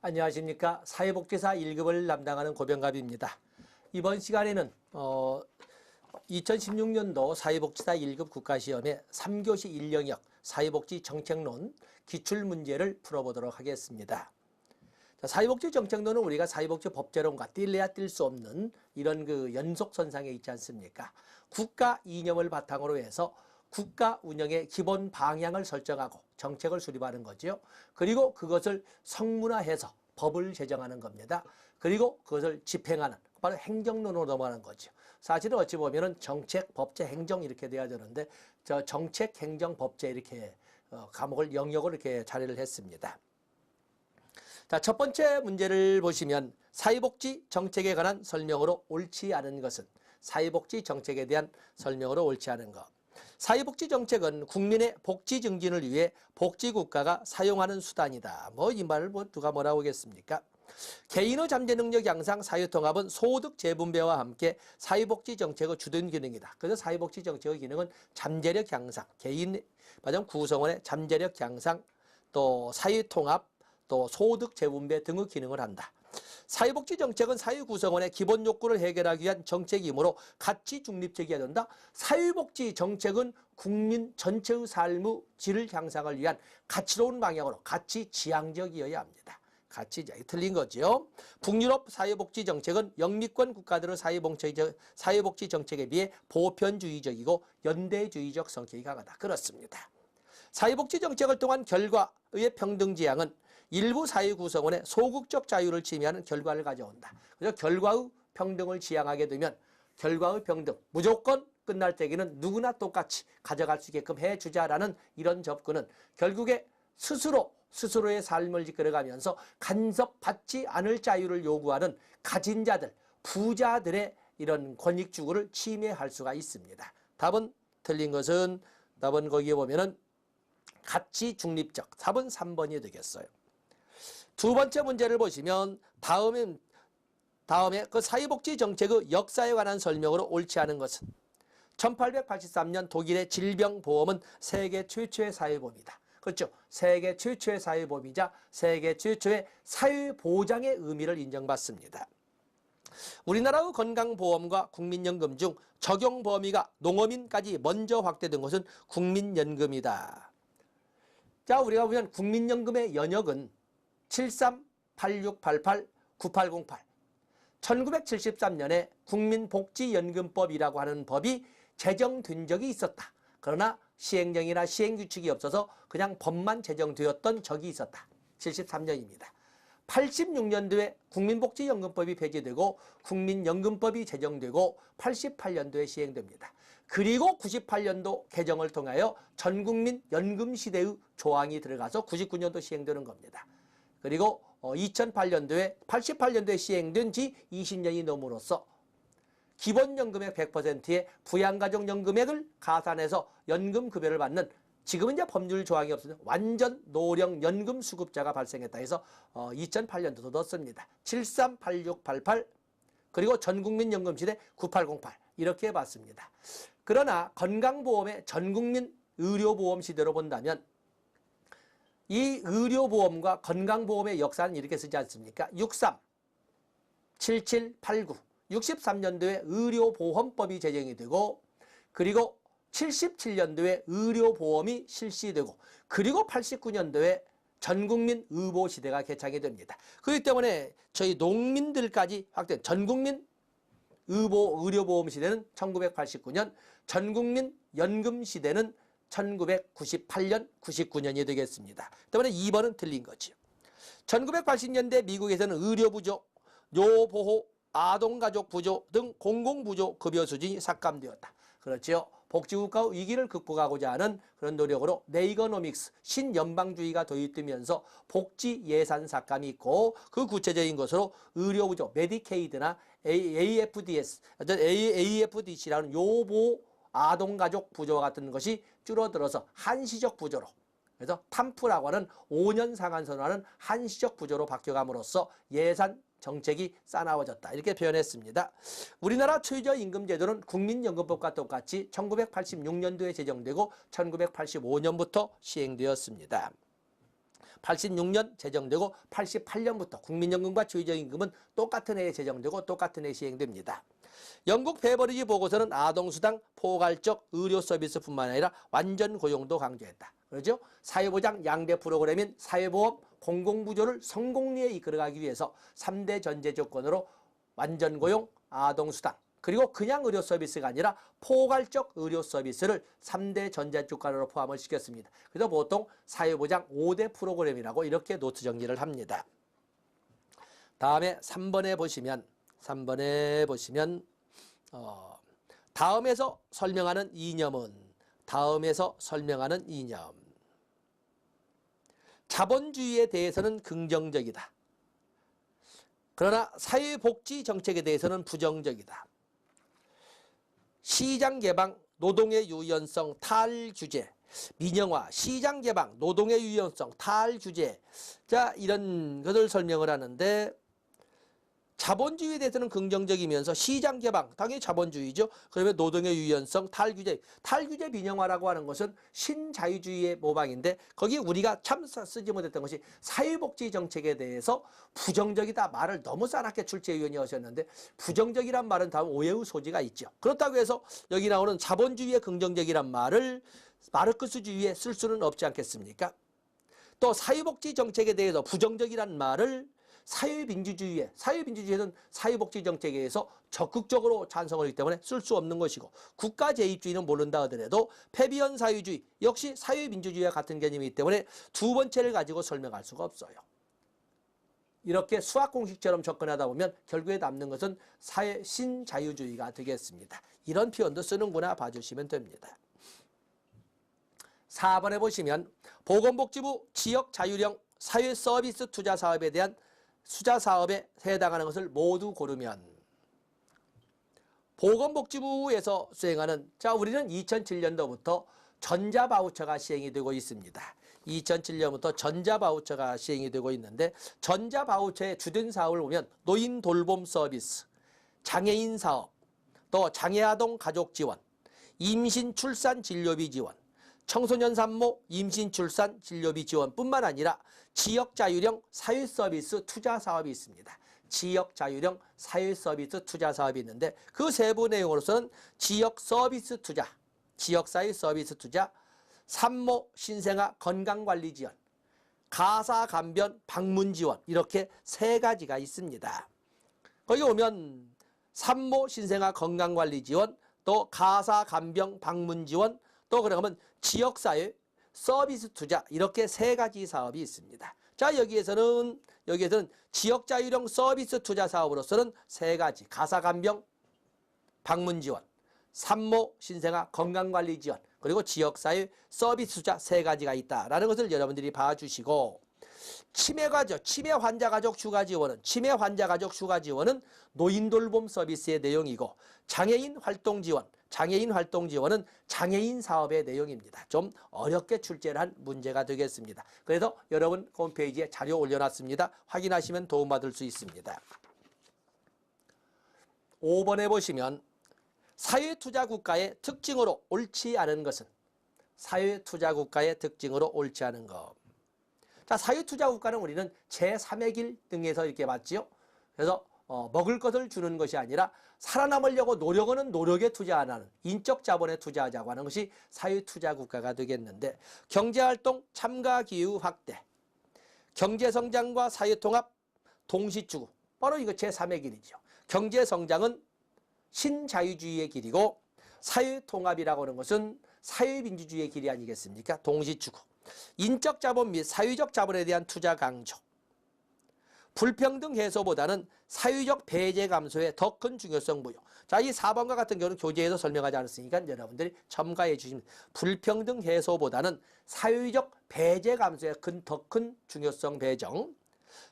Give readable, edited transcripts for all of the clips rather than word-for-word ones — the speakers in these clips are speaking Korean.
안녕하십니까. 사회복지사 1급을 담당하는 고병갑입니다. 이번 시간에는 2016년도 사회복지사 1급 국가시험의 3교시 1영역 사회복지 정책론 기출문제를 풀어보도록 하겠습니다. 자, 사회복지 정책론은 우리가 사회복지 법제론과 뛸래야 뛸 수 없는 이런 연속선상에 있지 않습니까? 국가 이념을 바탕으로 해서 국가 운영의 기본 방향을 설정하고 정책을 수립하는 거죠. 그리고 그것을 성문화해서 법을 제정하는 겁니다. 그리고 그것을 집행하는 바로 행정론으로 넘어가는 거죠. 사실은 어찌 보면은 정책, 법제, 행정 이렇게 돼야 되는데 저 정책, 행정, 법제 이렇게 과목을 영역을 이렇게 자리를 했습니다. 자, 첫 번째 문제를 보시면 사회복지 정책에 관한 설명으로 옳지 않은 것은 사회복지 정책에 대한 설명으로 옳지 않은 것. 사회복지 정책은 국민의 복지 증진을 위해 복지국가가 사용하는 수단이다. 이 말을 누가 뭐라고 하겠습니까? 개인의 잠재 능력 양상, 사회통합은 소득 재분배와 함께 사회복지 정책의 주된 기능이다. 그래서 사회복지 정책의 기능은 잠재력 향상, 개인 구성원의 잠재력 향상, 또 사회통합, 또 소득 재분배 등의 기능을 한다. 사회복지 정책은 사회 구성원의 기본 욕구를 해결하기 위한 정책이므로 가치 중립적이어야 된다. 사회복지 정책은 국민 전체의 삶의 질을 향상을 위한 가치로운 방향으로 가치 지향적이어야 합니다. 가치 틀린 거죠. 북유럽 사회복지 정책은 영미권 국가들의 사회복지 정책에 비해 보편주의적이고 연대주의적 성격이 강하다. 그렇습니다. 사회복지 정책을 통한 결과의 평등지향은 일부 사회 구성원의 소극적 자유를 침해하는 결과를 가져온다. 그래서 결과의 평등을 지향하게 되면 결과의 평등, 무조건 끝날 때에는 누구나 똑같이 가져갈 수 있게끔 해주자라는 이런 접근은 결국에 스스로의 삶을 이끌어가면서 간섭받지 않을 자유를 요구하는 가진 자들, 부자들의 이런 권익주구를 침해할 수가 있습니다. 답은 틀린 것은 답은 거기에 보면은 가치 중립적. 답은 3번이 되겠어요. 두 번째 문제를 보시면 다음에 그 사회복지 정책의 역사에 관한 설명으로 옳지 않은 것은 1883년 독일의 질병보험은 세계 최초의 사회보험이다. 그렇죠. 세계 최초의 사회보험이자 세계 최초의 사회보장의 의미를 인정받습니다. 우리나라의 건강보험과 국민연금 중 적용 범위가 농어민까지 먼저 확대된 것은 국민연금이다. 자, 우리가 보면 국민연금의 연역은 73-8688-9808 1973년에 국민복지연금법이라고 하는 법이 제정된 적이 있었다. 그러나 시행령이나 시행규칙이 없어서 그냥 법만 제정되었던 적이 있었다. 73년입니다. 86년도에 국민복지연금법이 폐지되고 국민연금법이 제정되고 88년도에 시행됩니다. 그리고 98년도 개정을 통하여 전국민 연금시대의 조항이 들어가서 99년도 시행되는 겁니다. 그리고 2008년도에 88년도에 시행된 지 20년이 넘음으로써 기본연금액 100%의 부양가족연금액을 가산해서 연금급여를 받는 지금은 이제 법률 조항이 없어서 완전 노령 연금 수급자가 발생했다 해서 2008년도도 넣었습니다. 738688 그리고 전국민 연금시대 9808 이렇게 해봤습니다. 그러나 건강보험의 전국민 의료보험 시대로 본다면 이 의료보험과 건강보험의 역사는 이렇게 쓰지 않습니까? 63, 77, 89, 63년도에 의료보험법이 제정이 되고 그리고 77년도에 의료보험이 실시되고 그리고 89년도에 전국민 의보시대가 개창이 됩니다. 그렇기 때문에 저희 농민들까지 확대 전국민 의료보험 시대는 1989년, 전국민 연금 시대는 1998년, 99년이 되겠습니다. 때문에 2번은 틀린 거죠. 1980년대 미국에서는 의료부조, 요보호, 아동가족부조 등 공공부조 급여 수준이 삭감되었다. 그렇죠. 복지국가 위기를 극복하고자 하는 그런 노력으로 네이거노믹스, 신연방주의가 도입되면서 복지 예산 삭감이 있고 그 구체적인 것으로 의료부조, 메디케이드나 AFDC라는 요보 아동가족 부조와 같은 것이 줄어들어서 한시적 부조로 그래서 탐프라고 하는 5년 상한선언하는 한시적 부조로 바뀌어감으로써 예산 정책이 싸나워졌다. 이렇게 표현했습니다. 우리나라 최저임금제도는 국민연금법과 똑같이 1986년도에 제정되고 1985년부터 시행되었습니다. 86년 제정되고 88년부터 국민연금과 최저임금은 똑같은 해에 제정되고 똑같은 해에 시행됩니다. 영국 베버리지 보고서는 아동수당, 포괄적 의료 서비스뿐만 아니라 완전 고용도 강조했다. 그렇죠? 사회보장 양대 프로그램인 사회보험, 공공부조를 성공리에 이끌어가기 위해서 3대 전제 조건으로 완전 고용, 아동수당, 그리고 그냥 의료 서비스가 아니라 포괄적 의료 서비스를 3대 전제 조건으로 포함을 시켰습니다. 그래서 보통 사회보장 5대 프로그램이라고 이렇게 노트 정리를 합니다. 다음에 3번에 보시면 다음에서 설명하는 이념은 자본주의에 대해서는 긍정적이다. 그러나 사회복지 정책에 대해서는 부정적이다. 시장개방, 노동의 유연성, 탈규제, 민영화, 시장개방, 노동의 유연성, 탈규제. 자, 이런 것을 설명을 하는데 자본주의에 대해서는 긍정적이면서 시장개방, 당연히 자본주의죠. 그러면 노동의 유연성, 탈규제. 탈규제 민영화라고 하는 것은 신자유주의의 모방인데 거기 우리가 참 쓰지 못했던 것이 사회복지 정책에 대해서 부정적이다 말을 너무 싸납게 출제위원이 하셨는데 부정적이란 말은 다음 오해의 소지가 있죠. 그렇다고 해서 여기 나오는 자본주의의 긍정적이란 말을 마르크스주의에 쓸 수는 없지 않겠습니까? 또 사회복지 정책에 대해서 부정적이란 말을 사회민주주의에는 사회복지 정책에 의해서 적극적으로 찬성을 하기 때문에 쓸 수 없는 것이고 국가재입주의는 모른다 하더라도 패비언 사회주의 역시 사회민주주의와 같은 개념이기 때문에 두 번째를 가지고 설명할 수가 없어요. 이렇게 수학 공식처럼 접근하다 보면 결국에 남는 것은 사회 신자유주의가 되겠습니다. 이런 표현도 쓰는구나 봐주시면 됩니다. 4번에 보시면 보건복지부 지역자율형 사회서비스 투자사업에 대한 투자사업에 해당하는 것을 모두 고르면 보건복지부에서 수행하는 우리는 2007년도부터 전자바우처가 시행이 되고 있습니다. 2007년부터 전자바우처가 시행이 되고 있는데 전자바우처의 주된 사업을 보면 노인 돌봄 서비스, 장애인 사업, 또 장애아동 가족 지원, 임신 출산 진료비 지원, 청소년 산모 임신 출산 진료비 지원뿐만 아니라 지역자율형 사회서비스 투자사업이 있습니다. 지역자율형 사회서비스 투자사업이 있는데 그 세부 내용으로서는 지역서비스 투자, 지역사회 서비스 투자, 산모 신생아 건강관리 지원, 가사간변 방문 지원 이렇게 세 가지가 있습니다. 거기 오면 산모 신생아 건강관리 지원, 또 가사간병 방문 지원, 또 그러면 지역사회 서비스 투자 이렇게 세 가지 사업이 있습니다. 자, 여기에서는 지역자율형 서비스 투자 사업으로서는 세 가지 가사간병 방문 지원, 산모 신생아 건강관리 지원 그리고 지역사회 서비스 투자 세 가지가 있다라는 것을 여러분들이 봐주시고 치매 환자 가족 휴가 지원은 노인 돌봄 서비스의 내용이고 장애인 활동 지원은 장애인 사업의 내용입니다. 좀 어렵게 출제를 한 문제가 되겠습니다. 그래서 여러분 홈페이지에 자료 올려놨습니다. 확인하시면 도움받을 수 있습니다. 5번에 보시면 사회투자국가의 특징으로 옳지 않은 것은 사회투자국가의 특징으로 옳지 않은 것. 자, 사회투자국가는 우리는 제3의 길 등에서 이렇게 봤지요. 그래서 먹을 것을 주는 것이 아니라 살아남으려고 노력하는 노력에 투자 안 하는 인적 자본에 투자하자고 하는 것이 사회투자국가가 되겠는데 경제활동 참가 기후 확대, 경제성장과 사회통합 동시추구 바로 이거 제3의 길이죠. 경제성장은 신자유주의의 길이고 사회통합이라고 하는 것은 사회민주주의의 길이 아니겠습니까? 동시추구. 인적 자본 및 사회적 자본에 대한 투자 강조. 불평등 해소보다는 사회적 배제 감소에 더 큰 중요성 부여. 자, 이 4번과 같은 경우는 교재에서 설명하지 않았으니까 여러분들이 첨가해 주시면 불평등 해소보다는 사회적 배제 감소에 더 큰 중요성 배정.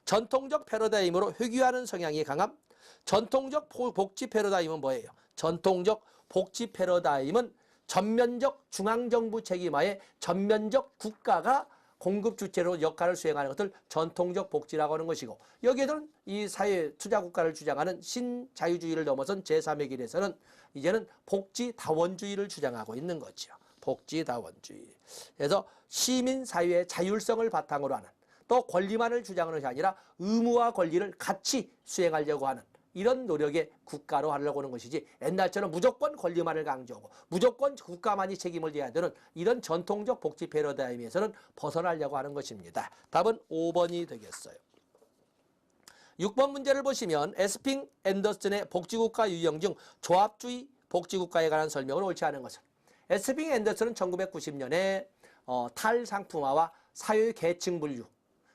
전통적 패러다임으로 회귀하는 성향이 강함. 전통적 복지 패러다임은 뭐예요? 전통적 복지 패러다임은 전면적 중앙정부 책임하에 전면적 국가가 공급 주체로 역할을 수행하는 것을 전통적 복지라고 하는 것이고 여기에는 이 사회 투자 국가를 주장하는 신자유주의를 넘어선 제3의 길에서는 이제는 복지다원주의를 주장하고 있는 거죠. 복지다원주의. 그래서 시민사회의 자율성을 바탕으로 하는 또 권리만을 주장하는 것이 아니라 의무와 권리를 같이 수행하려고 하는 이런 노력의 국가로 하려고 하는 것이지, 옛날처럼 무조건 권리만을 강조하고 무조건 국가만이 책임을 져야 되는 이런 전통적 복지 패러다임에서는 벗어나려고 하는 것입니다. 답은 5번이 되겠어요. 6번 문제를 보시면 에스핑 앤더슨의 복지국가 유형 중 조합주의 복지국가에 관한 설명을 옳지 않은 것은, 에스핑 앤더슨은 1990년에 탈상품화와 사회계층 분류,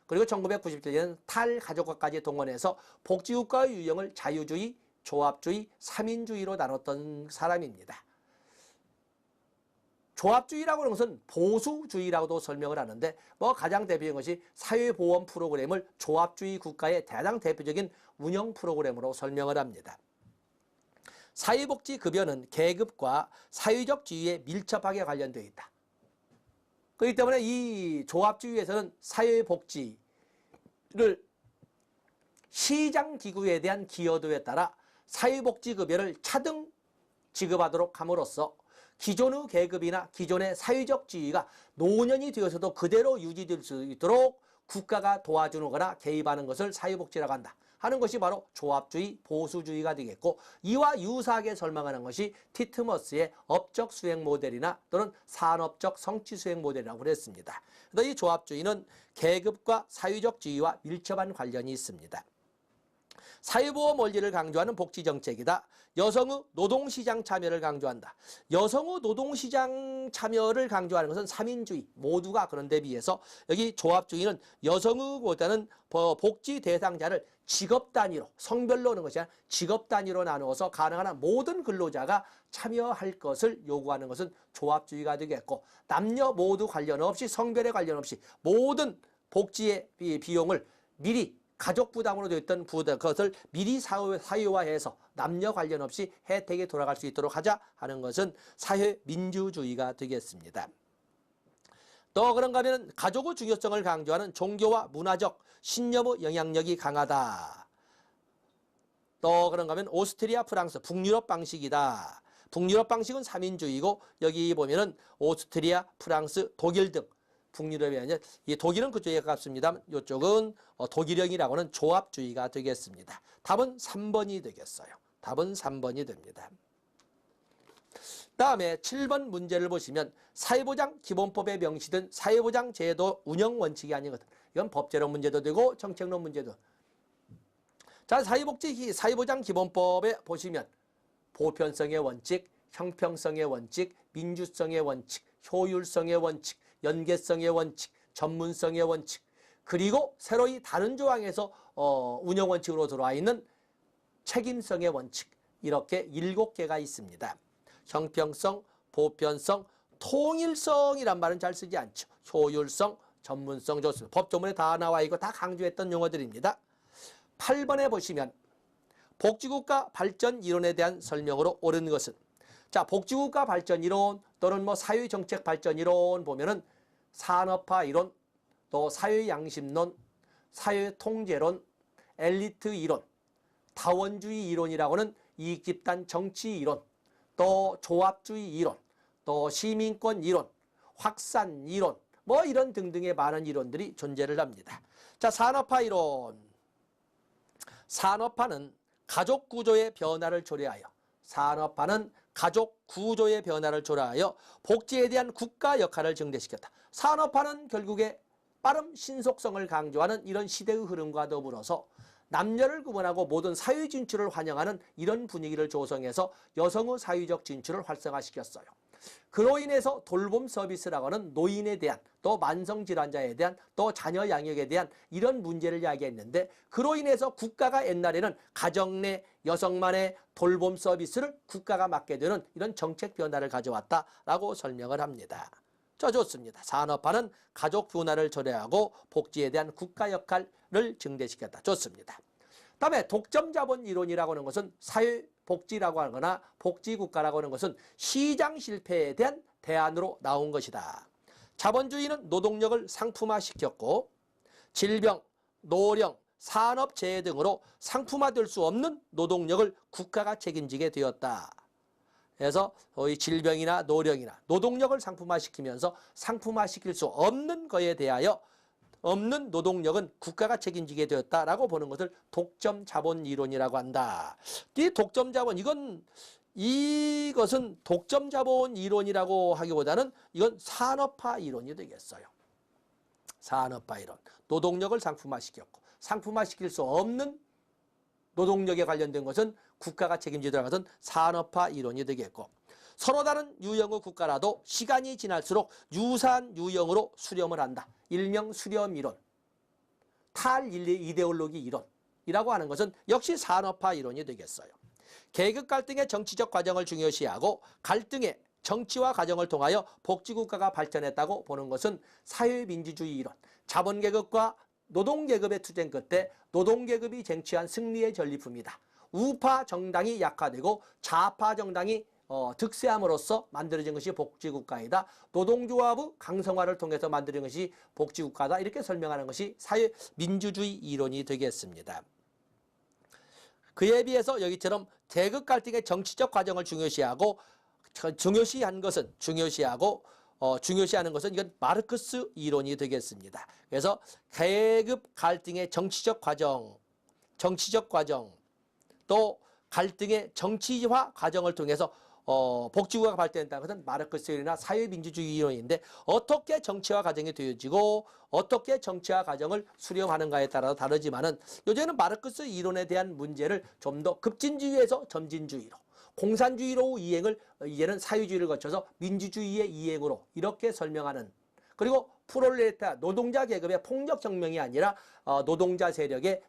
그리고 1997년에는 탈가족화까지 동원해서 복지국가의 유형을 자유주의, 조합주의, 삼인주의로 나눴던 사람입니다. 조합주의라고 하는 것은 보수주의라고도 설명을 하는데, 가장 대표적인 것이 사회보험 프로그램을 조합주의 국가의 가장 대표적인 운영 프로그램으로 설명을 합니다. 사회복지급여는 계급과 사회적 지위에 밀접하게 관련되어 있다. 그렇기 때문에 이 조합주의에서는 사회복지를 시장기구에 대한 기여도에 따라 사회복지급여를 차등 지급하도록 함으로써 기존의 계급이나 기존의 사회적 지위가 노년이 되어서도 그대로 유지될 수 있도록 국가가 도와주는 거나 개입하는 것을 사회복지라고 한다 하는 것이 바로 조합주의, 보수주의가 되겠고, 이와 유사하게 설명하는 것이 티트머스의 업적 수행 모델이나 또는 산업적 성취 수행 모델이라고 그랬습니다. 그래서 이 조합주의는 계급과 사회적 지위와 밀접한 관련이 있습니다. 사회보험 원리를 강조하는 복지정책이다. 여성의 노동시장 참여를 강조한다. 여성의 노동시장 참여를 강조하는 것은 삼인주의, 모두가. 그런데 비해서 여기 조합주의는 여성의보다는 복지 대상자를 직업 단위로, 성별로 하는 것이 아니라 직업 단위로 나누어서 가능한 한 모든 근로자가 참여할 것을 요구하는 것은 조합주의가 되겠고, 남녀 모두 관련 없이, 성별에 관련 없이 모든 복지의 비용을 미리 가족 부담으로 되어 있던 그것을 미리 사유화해서 남녀 관련 없이 혜택이 돌아갈 수 있도록 하자 하는 것은 사회민주주의가 되겠습니다. 또 그런가 하면 가족의 중요성을 강조하는 종교와 문화적 신념의 영향력이 강하다. 또 그런가 하면 오스트리아, 프랑스, 북유럽 방식이다. 북유럽 방식은 삼인주의고, 여기 보면은 오스트리아, 프랑스, 독일 등 북유럽이 아니라, 이 독일은 그쪽에 가깝습니다. 이쪽은 독일형이라고 하는 조합주의가 되겠습니다. 답은 3번이 되겠어요. 답은 3번이 됩니다. 다음에 7번 문제를 보시면 사회보장 기본법에 명시된 사회보장 제도 운영 원칙이 아닌 것. 이건 법제론 문제도 되고 정책론 문제도. 자, 사회보장 기본법에 보시면 보편성의 원칙, 형평성의 원칙, 민주성의 원칙, 효율성의 원칙, 연계성의 원칙, 전문성의 원칙, 그리고 새로이 다른 조항에서 운영 원칙으로 들어와 있는 책임성의 원칙, 이렇게 7개가 있습니다. 형평성, 보편성, 통일성이란 말은 잘 쓰지 않죠. 효율성, 전문성 좋습니다. 법조문에 다 나와 있고 다 강조했던 용어들입니다. 8번에 보시면 복지국가 발전 이론에 대한 설명으로 옳은 것은, 자, 복지국가 발전 이론 또는 사회정책 발전 이론 보면은 산업화 이론, 또 사회양심론, 사회통제론, 엘리트 이론, 다원주의 이론이라고는 이익집단 정치 이론, 또 조합주의 이론, 또 시민권 이론, 확산 이론, 이런 등등의 많은 이론들이 존재를 합니다. 자, 산업화 이론. 산업화는 가족 구조의 변화를 초래하여, 산업화는 가족 구조의 변화를 초래하여 복지에 대한 국가 역할을 증대시켰다. 산업화는 결국에 빠름 신속성을 강조하는 이런 시대의 흐름과 더불어서 남녀를 구분하고 모든 사회 진출을 환영하는 이런 분위기를 조성해서 여성의 사회적 진출을 활성화시켰어요. 그로 인해서 돌봄 서비스라고 하는 노인에 대한, 또 만성질환자에 대한, 또 자녀 양육에 대한 이런 문제를 이야기했는데, 그로 인해서 국가가 옛날에는 가정 내 여성만의 돌봄 서비스를 국가가 맡게 되는 이런 정책 변화를 가져왔다라고 설명을 합니다. 자, 좋습니다. 산업화는 가족 변화를 초래하고 복지에 대한 국가 역할을 증대시켰다. 좋습니다. 다음에 독점자본 이론이라고 하는 것은 사회복지라고 하거나 복지국가라고 하는 것은 시장 실패에 대한 대안으로 나온 것이다. 자본주의는 노동력을 상품화시켰고 질병, 노령, 산업재해 등으로 상품화될 수 없는 노동력을 국가가 책임지게 되었다. 그래서 질병이나 노령이나 노동력을 상품화시키면서 상품화시킬 수 없는 것에 대하여 없는 노동력은 국가가 책임지게 되었다라고 보는 것을 독점 자본 이론이라고 한다. 이 독점 자본 이것은 독점 자본 이론이라고 하기보다는 이건 산업화 이론이 되겠어요. 산업화 이론. 노동력을 상품화시켰고 상품화시킬 수 없는 노동력에 관련된 것은 국가가 책임지도록 하던 산업화 이론이 되겠고 서로 다른 유형의 국가라도 시간이 지날수록 유사한 유형으로 수렴을 한다. 일명 수렴 이론, 탈이데올로기 이론이라고 하는 것은 역시 산업화 이론이 되겠어요. 계급 갈등의 정치적 과정을 중요시하고 갈등의 정치와 과정을 통하여 복지국가가 발전했다고 보는 것은 사회민주주의 이론, 자본계급과 노동계급의 투쟁 끝에 노동계급이 쟁취한 승리의 전리품이다. 우파 정당이 약화되고 좌파 정당이 득세함으로써 만들어진 것이 복지국가이다. 노동조합의 강성화를 통해서 만들어진 것이 복지국가다. 이렇게 설명하는 것이 사회민주주의 이론이 되겠습니다. 그에 비해서 여기처럼 계급 갈등의 정치적 과정을 중요시하는 것은 이건 마르크스 이론이 되겠습니다. 그래서 계급 갈등의 정치적 과정 또 갈등의 정치화 과정을 통해서 복지국가가 발전했다는 것은 마르크스 이론이나 사회민주주의 이론인데 어떻게 정치화 과정이 되어지고 어떻게 정치화 과정을 수렴하는가에 따라서 다르지만은 요즘에는 마르크스 이론에 대한 문제를 좀 더 급진주의에서 점진주의로 공산주의로 이제는 사회주의를 거쳐서 민주주의의 이행으로 이렇게 설명하는 그리고 프롤레타리아 노동자 계급의 폭력혁명이 아니라 노동자 세력의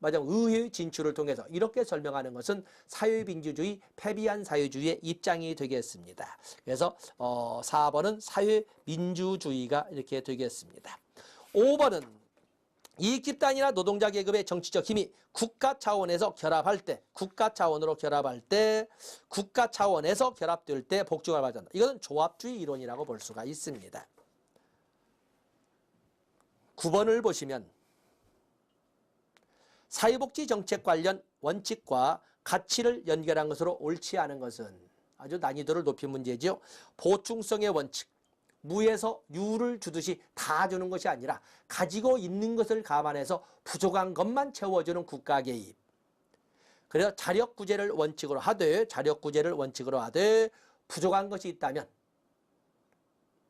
의회 진출을 통해서 이렇게 설명하는 것은 사회민주주의, 패비한 사회주의의 입장이 되겠습니다. 그래서 4번은 사회민주주의가 이렇게 되겠습니다. 5번은 이익집단이나 노동자 계급의 정치적 힘이 국가 차원에서 결합할 때, 국가 차원에서 결합될 때 복지국가가 발전한다. 이것은 조합주의 이론이라고 볼 수가 있습니다. 9번을 보시면 사회복지 정책 관련 원칙과 가치를 연결한 것으로 옳지 않은 것은 아주 난이도를 높인 문제죠. 보충성의 원칙, 무에서 유를 주듯이 다 주는 것이 아니라 가지고 있는 것을 감안해서 부족한 것만 채워주는 국가 개입. 그래서 자력구제를 원칙으로 하되 부족한 것이 있다면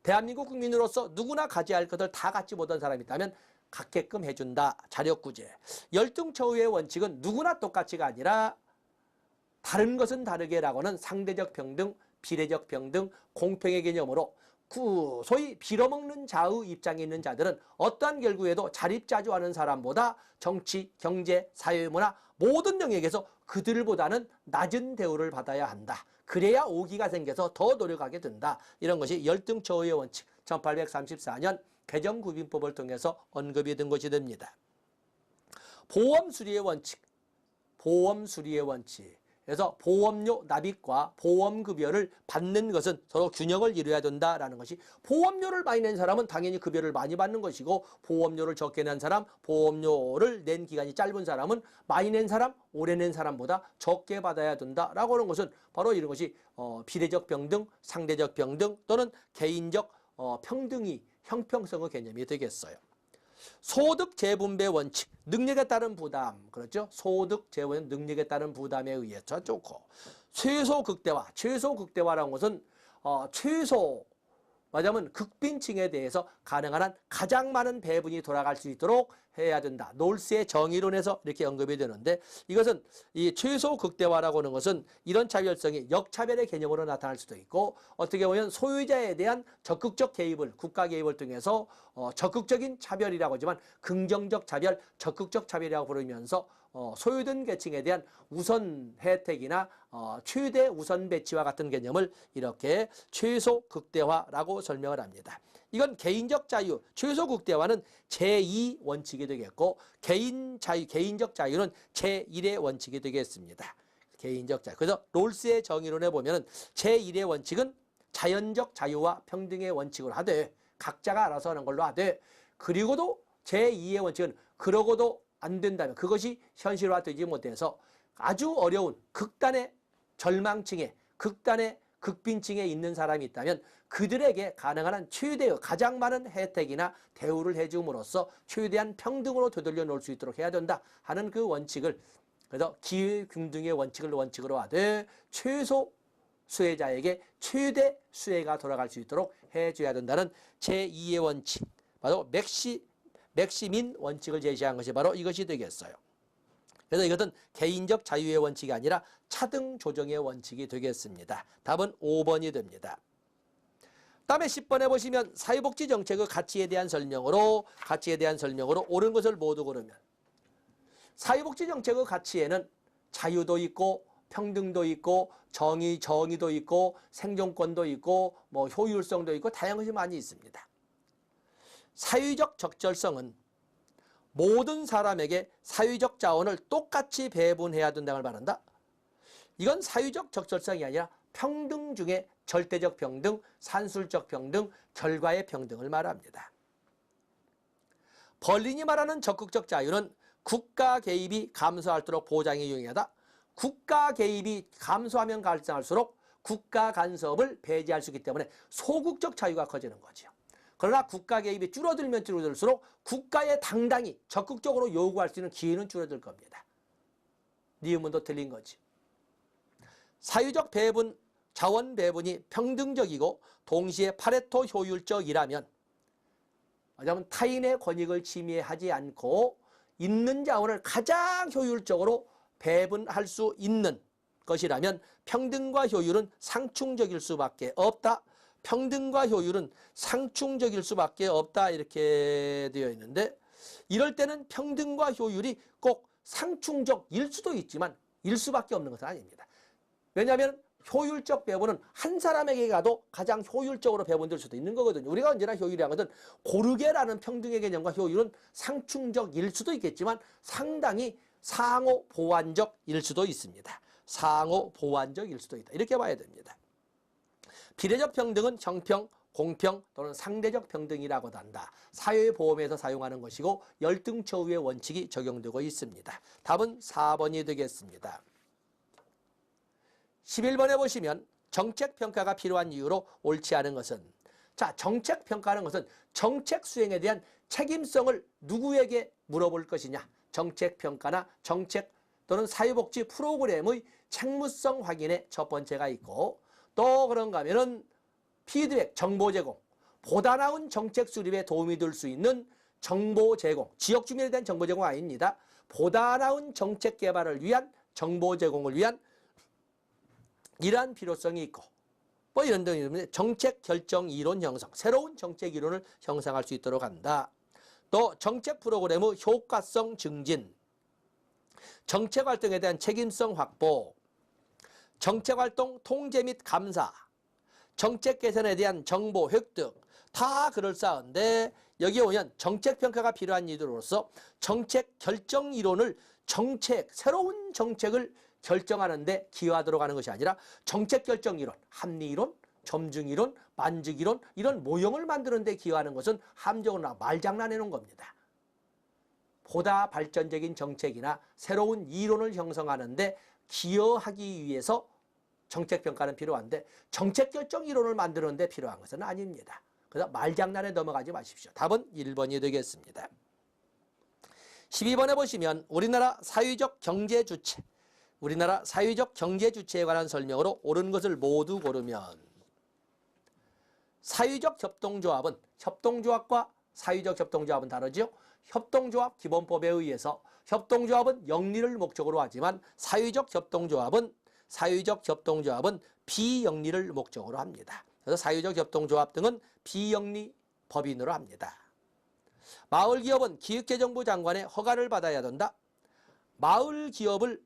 대한민국 국민으로서 누구나 가져야 할 것을 다 갖지 못한 사람이 있다면 갖게끔 해준다. 자력구제. 열등처우의 원칙은 누구나 똑같이가 아니라 다른 것은 다르게라고는 상대적 평등, 비례적 평등, 공평의 개념으로 소위 빌어먹는 자의 입장에 있는 자들은 어떠한 결국에도 자립자주하는 사람보다 정치, 경제, 사회문화 모든 영역에서 그들보다는 낮은 대우를 받아야 한다. 그래야 오기가 생겨서 더 노력하게 된다. 이런 것이 열등처우의 원칙 1834년 개정구빈법을 통해서 언급이 된 것이 됩니다. 보험수리의 원칙. 그래서 보험료 납입과 보험급여를 받는 것은 서로 균형을 이루어야 된다라는 것이 보험료를 많이 낸 사람은 당연히 급여를 많이 받는 것이고 보험료를 적게 낸 사람, 보험료를 낸 기간이 짧은 사람은 많이 낸 사람, 오래 낸 사람보다 적게 받아야 된다라고 하는 것은 바로 이런 것이 비례적 평등, 상대적 평등 또는 개인적 평등이 형평성의 개념이 되겠어요. 소득 재분배 원칙, 능력에 따른 부담, 그렇죠? 소득 재분 능력에 따른 부담에 의해서 좋고 최소 극대화라는 것은 말하자면 극빈층에 대해서 가능한 한 가장 많은 배분이 돌아갈 수 있도록 해야 된다. 놀스의 정의론에서 이렇게 언급이 되는데 이것은 이 최소 극대화라고 하는 것은 이런 차별성이 역차별의 개념으로 나타날 수도 있고 어떻게 보면 소유자에 대한 적극적 개입을 국가 개입을 통해서 적극적인 차별이라고 하지만 긍정적 차별, 적극적 차별이라고 부르면서 소유된 계층에 대한 우선 혜택이나 최대 우선 배치와 같은 개념을 이렇게 최소 극대화라고 설명을 합니다. 이건 개인적 자유, 최소 극대화는 제2 원칙이 되겠고 개인적 자유는 제1의 원칙이 되겠습니다. 개인적 자유. 그래서 롤스의 정의론에 보면은 제1의 원칙은 자연적 자유와 평등의 원칙으로 하되 각자가 알아서 하는 걸로 하되 그리고도 제2의 원칙은 그러고도 안 된다면 그것이 현실화되지 못해서 아주 어려운 극단의 절망층에 극단의 극빈층에 있는 사람이 있다면 그들에게 가능한 한 최대의 가장 많은 혜택이나 대우를 해줌으로써 최대한 평등으로 되돌려 놓을 수 있도록 해야 된다 하는 그 원칙을, 그래서 기회균등의 원칙으로 하되 최소 수혜자에게 최대 수혜가 돌아갈 수 있도록 해줘야 된다는 제2의 원칙, 바로 맥시민 원칙을 제시한 것이 바로 이것이 되겠어요. 그래서 이것은 개인적 자유의 원칙이 아니라 차등 조정의 원칙이 되겠습니다. 답은 5번이 됩니다. 다음에 10번에 보시면 사회복지 정책의 가치에 대한 설명으로 옳은 것을 모두 고르면, 사회복지 정책의 가치에는 자유도 있고 평등도 있고 정의도 있고 생존권도 있고 뭐 효율성도 있고 다양한 것이 많이 있습니다. 사회적 적절성은 모든 사람에게 사회적 자원을 똑같이 배분해야 된다는 걸 말한다. 이건 사회적 적절성이 아니라 평등 중에 절대적 평등, 산술적 평등, 결과의 평등을 말합니다. 벌린이 말하는 적극적 자유는 국가 개입이 감소할수록 보장이 유용하다. 국가 개입이 감소하면 감소할수록 국가 간섭을 배제할 수 있기 때문에 소극적 자유가 커지는 거죠. 그러나 국가 개입이 줄어들면 줄어들수록 국가에 당당히 적극적으로 요구할 수 있는 기회는 줄어들 겁니다. 니은문도 틀린 거지. 사유적 배분, 자원 배분이 평등적이고 동시에 파레토 효율적이라면, 왜냐하면 타인의 권익을 침해하지 않고 있는 자원을 가장 효율적으로 배분할 수 있는 것이라면 평등과 효율은 상충적일 수밖에 없다. 평등과 효율은 상충적일 수밖에 없다 이렇게 되어 있는데, 이럴 때는 평등과 효율이 꼭 상충적일 수도 있지만 일 수밖에 없는 것은 아닙니다. 왜냐하면 효율적 배분은 한 사람에게 가도 가장 효율적으로 배분될 수도 있는 거거든요. 우리가 언제나 효율이란 것은 고르게라는 평등의 개념과 효율은 상충적일 수도 있겠지만 상당히 상호 보완적일 수도 있습니다. 상호 보완적일 수도 있다. 이렇게 봐야 됩니다. 비례적 평등은 형평, 공평 또는 상대적 평등이라고도 한다. 사회보험에서 사용하는 것이고 열등처우의 원칙이 적용되고 있습니다. 답은 4번이 되겠습니다. 11번에 보시면 정책평가가 필요한 이유로 옳지 않은 것은, 자, 정책평가하는 것은 정책 수행에 대한 책임성을 누구에게 물어볼 것이냐, 정책평가나 정책 또는 사회복지 프로그램의 책무성 확인의 첫 번째가 있고, 또 그런가 하면은 피드백, 정보 제공, 보다 나은 정책 수립에 도움이 될 수 있는 정보 제공, 지역 주민에 대한 정보 제공 아닙니다. 보다 나은 정책 개발을 위한 정보 제공을 위한 이러한 필요성이 있고, 뭐 이런 등의 정책 결정 이론 형성, 새로운 정책 이론을 형성할 수 있도록 한다. 또 정책 프로그램의 효과성 증진, 정책 활동에 대한 책임성 확보, 정책 활동 통제 및 감사, 정책 개선에 대한 정보 획득, 다 그럴싸한데 여기에 오면 정책평가가 필요한 이유로서 정책 결정 이론을 새로운 정책을 결정하는 데 기여하도록 하는 것이 아니라 정책 결정 이론, 합리 이론, 점증 이론, 만즉 이론, 이런 모형을 만드는 데 기여하는 것은 함정으로 말장난해 놓은 겁니다. 보다 발전적인 정책이나 새로운 이론을 형성하는 데 기여하기 위해서 정책평가는 필요한데 정책 결정 이론을 만드는 데 필요한 것은 아닙니다. 그래서 말장난에 넘어가지 마십시오. 답은 1번이 되겠습니다. 12번에 보시면 우리나라 사회적 경제 주체, 우리나라 사회적 경제 주체에 관한 설명으로 옳은 것을 모두 고르면, 사회적 협동조합은, 협동조합과 사회적 협동조합은 다르죠. 협동조합 기본법에 의해서 협동조합은 영리를 목적으로 하지만 사회적 협동조합은 비영리를 목적으로 합니다. 그래서 사회적 협동조합 등은 비영리 법인으로 합니다. 마을기업은 기획재정부 장관의 허가를 받아야 된다. 마을기업은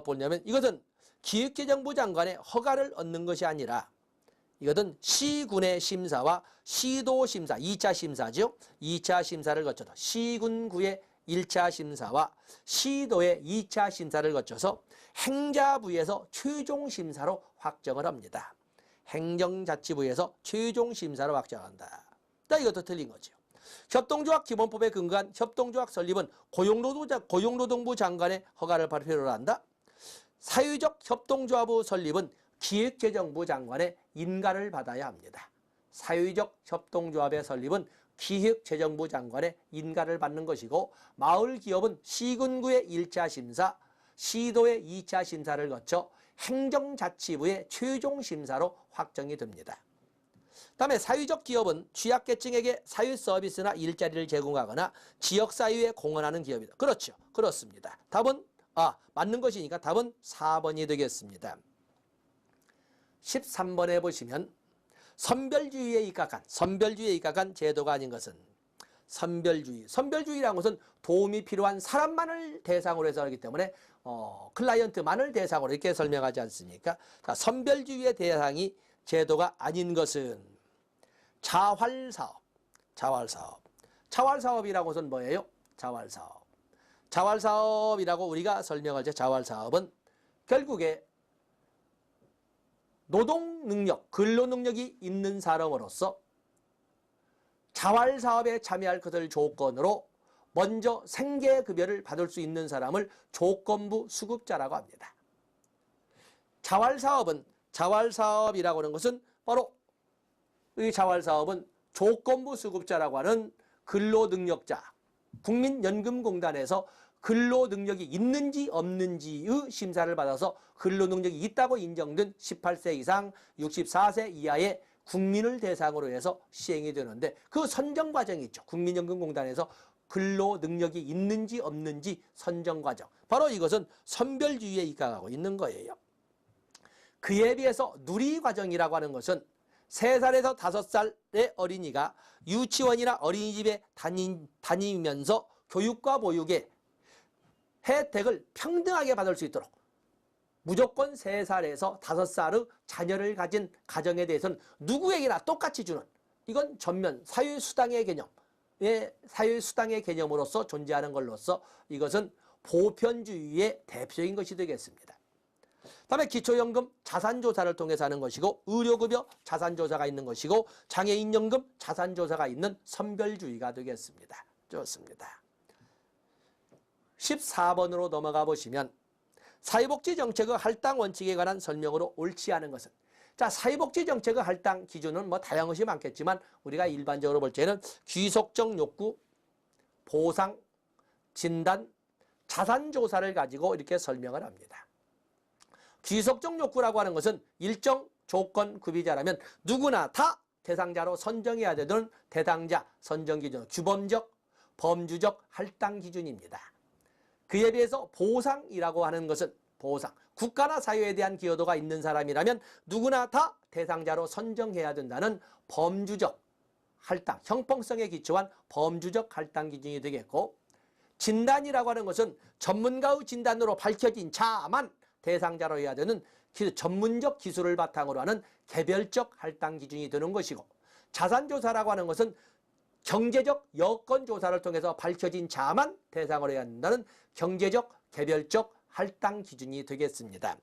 뭐냐면 이것은 기획재정부 장관의 허가를 얻는 것이 아니라 이것은 시군의 심사와 시도 심사, 2차 심사죠. 2차 심사를 거쳐서 시군구의 1차 심사와 시도의 2차 심사를 거쳐서 행자부에서 최종 심사로 확정을 합니다. 행정자치부에서 최종 심사로 확정한다. 이것도 틀린 거죠. 협동조합 기본법에 근거한 협동조합 설립은 고용노동부 장관의 허가를 필요로 한다. 사회적 협동조합의 설립은 기획재정부 장관의 인가를 받아야 합니다. 사회적 협동조합의 설립은 기획재정부 장관의 인가를 받는 것이고, 마을기업은 시군구의 1차 심사, 시도의 2차 심사를 거쳐 행정자치부의 최종 심사로 확정이 됩니다. 다음에 사회적 기업은 취약계층에게 사회 서비스나 일자리를 제공하거나 지역사회에 공헌하는 기업이다. 그렇죠. 그렇습니다. 답은 맞는 것이니까 답은 4번이 되겠습니다. 13번에 보시면 선별주의에 입각한 제도가 아닌 것은 선별주의라는 것은 도움이 필요한 사람만을 대상으로 해서 하기 때문에 클라이언트만을 대상으로 이렇게 설명하지 않습니까? 자, 선별주의의 대상이 제도가 아닌 것은 자활사업이라는 것은 뭐예요? 자활사업이라고 우리가 설명할 때 자활사업은 결국에 노동능력, 근로능력이 있는 사람으로서 자활사업에 참여할 것을 조건으로 먼저 생계급여를 받을 수 있는 사람을 조건부 수급자라고 합니다. 자활사업이라고 하는 것은 바로 이 자활사업은 조건부 수급자라고 하는 근로능력자, 국민연금공단에서 근로능력이 있는지 없는지의 심사를 받아서 근로능력이 있다고 인정된 18세 이상 64세 이하의 국민을 대상으로 해서 시행이 되는데, 그 선정 과정이 있죠. 국민연금공단에서 근로능력이 있는지 없는지 선정 과정. 바로 이것은 선별주의에 입각하고 있는 거예요. 그에 비해서 누리과정이라고 하는 것은 3살에서 5살의 어린이가 유치원이나 어린이집에 다니면서 교육과 보육의 혜택을 평등하게 받을 수 있도록 무조건 3살에서 5살의 자녀를 가진 가정에 대해서는 누구에게나 똑같이 주는, 이건 전면 사회수당의 개념으로서 존재하는 걸로서 이것은 보편주의의 대표적인 것이 되겠습니다. 다음에 기초연금 자산조사를 통해서 하는 것이고, 의료급여 자산조사가 있는 것이고, 장애인연금 자산조사가 있는 선별주의가 되겠습니다. 좋습니다. 14번으로 넘어가 보시면 사회복지정책의 할당 원칙에 관한 설명으로 옳지 않은 것은, 자, 사회복지정책의 할당 기준은 뭐 다양한 것이 많겠지만 우리가 일반적으로 볼 때는 귀속적 욕구, 보상, 진단, 자산조사를 가지고 이렇게 설명을 합니다. 귀속적 욕구라고 하는 것은 일정 조건 구비자라면 누구나 다 대상자로 선정해야 되는 대상자 선정 기준, 규범적, 범주적 할당 기준입니다. 그에 비해서 보상이라고 하는 것은 국가나 사회에 대한 기여도가 있는 사람이라면 누구나 다 대상자로 선정해야 된다는 범주적 할당, 형평성에 기초한 범주적 할당 기준이 되겠고, 진단이라고 하는 것은 전문가의 진단으로 밝혀진 자만 대상자로 해야 되는 전문적 기술을 바탕으로 하는 개별적 할당 기준이 되는 것이고, 자산조사라고 하는 것은 경제적 여건 조사를 통해서 밝혀진 자만 대상으로 해야 한다는 경제적 개별적 할당 기준이 되겠습니다.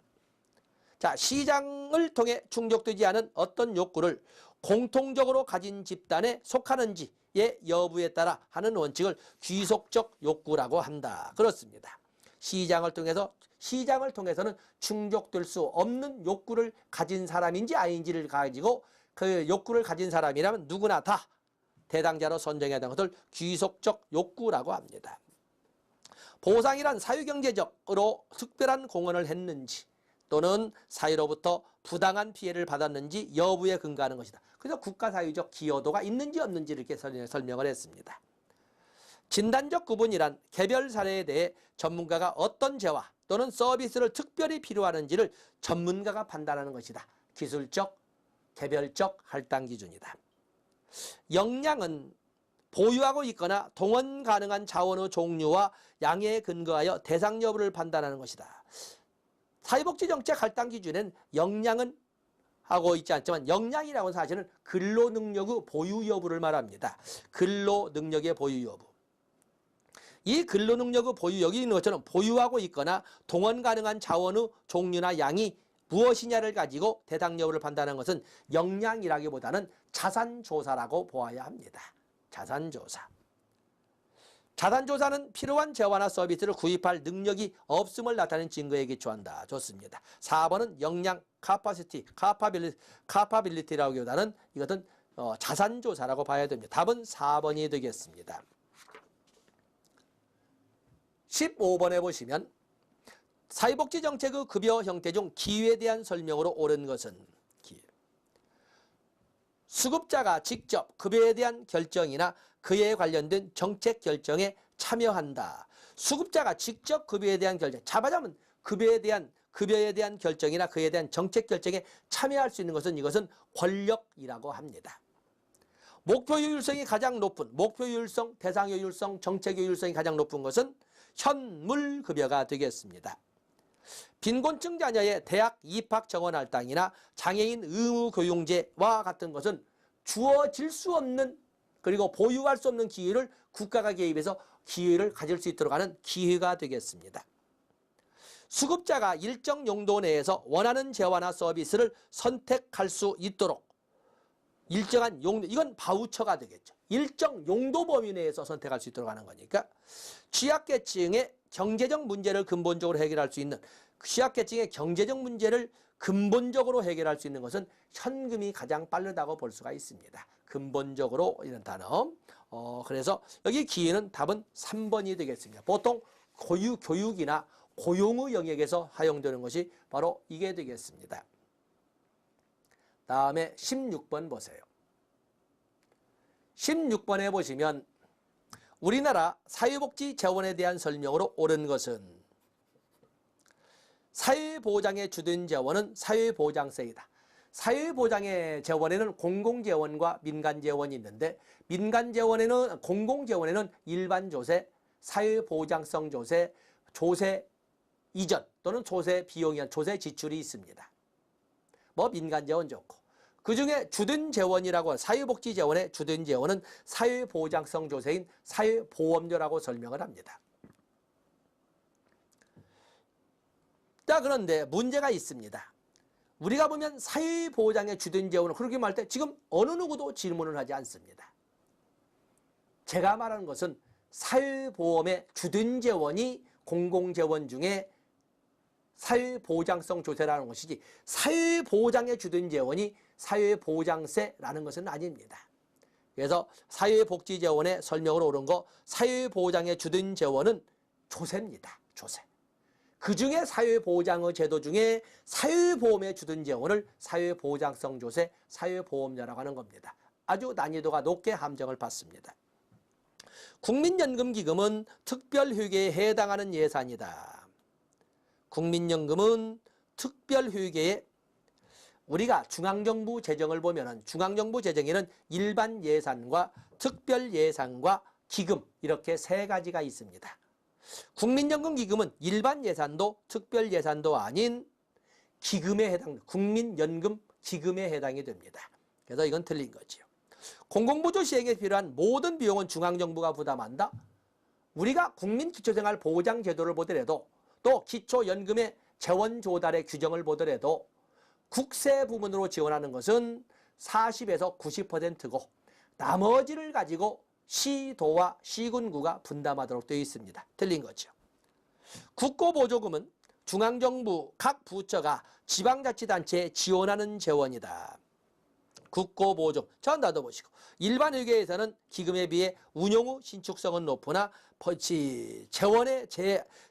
자, 시장을 통해 충족되지 않은 어떤 욕구를 공통적으로 가진 집단에 속하는지의 여부에 따라 하는 원칙을 귀속적 욕구라고 한다. 그렇습니다. 시장을 통해서는 충족될 수 없는 욕구를 가진 사람인지 아닌지를 가지고 그 욕구를 가진 사람이라면 누구나 다 대상자로 선정해야 하는 것을 귀속적 욕구라고 합니다. 보상이란 사회경제적으로 특별한 공헌을 했는지 또는 사회로부터 부당한 피해를 받았는지 여부에 근거하는 것이다. 그래서 국가사회적 기여도가 있는지 없는지 이렇게 설명을 했습니다. 진단적 구분이란 개별 사례에 대해 전문가가 어떤 재화 또는 서비스를 특별히 필요하는지를 전문가가 판단하는 것이다. 기술적, 개별적 할당 기준이다. 역량은 보유하고 있거나 동원 가능한 자원의 종류와 양에 근거하여 대상 여부를 판단하는 것이다. 사회복지정책 할당 기준에는 역량은 하고 있지 않지만, 역량이라고 하는 사실은 근로능력의 보유 여부를 말합니다. 근로능력의 보유 여부. 이 근로능력의 보유, 여기 있는 것처럼 보유하고 있거나 동원 가능한 자원의 종류나 양이 무엇이냐를 가지고 대상 여부를 판단하는 것은 역량이라기보다는 자산조사라고 보아야 합니다. 자산조사. 자산조사는 필요한 재화나 서비스를 구입할 능력이 없음을 나타내는 증거에 기초한다. 좋습니다. 4번은 역량, 카파빌리티라기보다는 이것은 자산조사라고 봐야 됩니다. 답은 4번이 되겠습니다. 15번에 보시면 사회복지정책의 급여 형태 중 기회에 대한 설명으로 옳은 것은 수급자가 직접 급여에 대한 결정이나 그에 관련된 정책 결정에 참여한다. 수급자가 직접 급여에 대한 결정, 잡아자면 급여에 대한 결정이나 그에 대한 정책 결정에 참여할 수 있는 것은 이것은 권력이라고 합니다. 목표효율성이 가장 높은, 목표효율성, 대상효율성, 정책효율성이 가장 높은 것은 현물급여가 되겠습니다. 빈곤층 자녀의 대학 입학 정원할 땅이나 장애인 의무교육제와 같은 것은 주어질 수 없는 그리고 보유할 수 없는 기회를 국가가 개입해서 기회를 가질 수 있도록 하는 기회가 되겠습니다. 수급자가 일정 용도 내에서 원하는 재화나 서비스를 선택할 수 있도록 일정한 용도, 이건 바우처가 되겠죠. 일정 용도 범위 내에서 선택할 수 있도록 하는 거니까 취약계층의 경제적 문제를 근본적으로 해결할 수 있는 취약계층의 경제적 문제를 근본적으로 해결할 수 있는 것은 현금이 가장 빠르다고 볼 수가 있습니다. 근본적으로 이런 단어. 그래서 여기 기회는 답은 3번이 되겠습니다. 보통 교육이나 고용의 영역에서 사용되는 것이 바로 이게 되겠습니다. 다음에 16번 보세요. 16번에 보시면 우리나라 사회복지재원에 대한 설명으로 옳은 것은 사회보장에 주된 재원은 사회보장세이다. 사회보장의 재원에는 공공재원과 민간재원이 있는데 민간재원에는 공공재원에는 일반조세, 사회보장성 조세, 조세 이전 또는 조세 비용이 조세 지출이 있습니다. 뭐 민간재원 좋고 그중에 주된 재원이라고 사회복지재원의 주된 재원은 사회보장성 조세인 사회보험료라고 설명을 합니다. 자, 그런데 문제가 있습니다. 우리가 보면 사회보장의 주된 재원은 그렇게 말할 때 지금 어느 누구도 질문을 하지 않습니다. 제가 말하는 것은 사회보험의 주된 재원이 공공재원 중에 사회보장성 조세라는 것이지 사회보장의 주된 재원이 사회보장세라는 것은 아닙니다. 그래서 사회복지재원의 설명으로 옳은 거 사회보장의 주된 재원은 조세입니다. 조세. 그중에 사회보장의 제도 중에 사회보험의 주된 재원을 사회보장성 조세, 사회보험료라고 하는 겁니다. 아주 난이도가 높게 함정을 받습니다. 국민연금기금은 특별휴게에 해당하는 예산이다. 국민연금은 특별휴게에 우리가 중앙정부 재정을 보면 중앙정부 재정에는 일반 예산과 특별 예산과 기금 이렇게 세 가지가 있습니다. 국민연금기금은 일반 예산도 특별 예산도 아닌 기금에 해당, 국민연금 기금에 해당이 됩니다. 그래서 이건 틀린 거죠. 공공보조 시행에 필요한 모든 비용은 중앙정부가 부담한다. 우리가 국민기초생활보장제도를 보더라도 또 기초연금의 재원 조달의 규정을 보더라도 국세 부문으로 지원하는 것은 40에서 90%고 나머지를 가지고 시도와 시군구가 분담하도록 되어 있습니다. 틀린 거죠. 국고보조금은 중앙정부 각 부처가 지방자치단체에 지원하는 재원이다. 국고보조, 전 닫아보시고 일반회계에서는 기금에 비해 운용 후 신축성은 높으나 재원의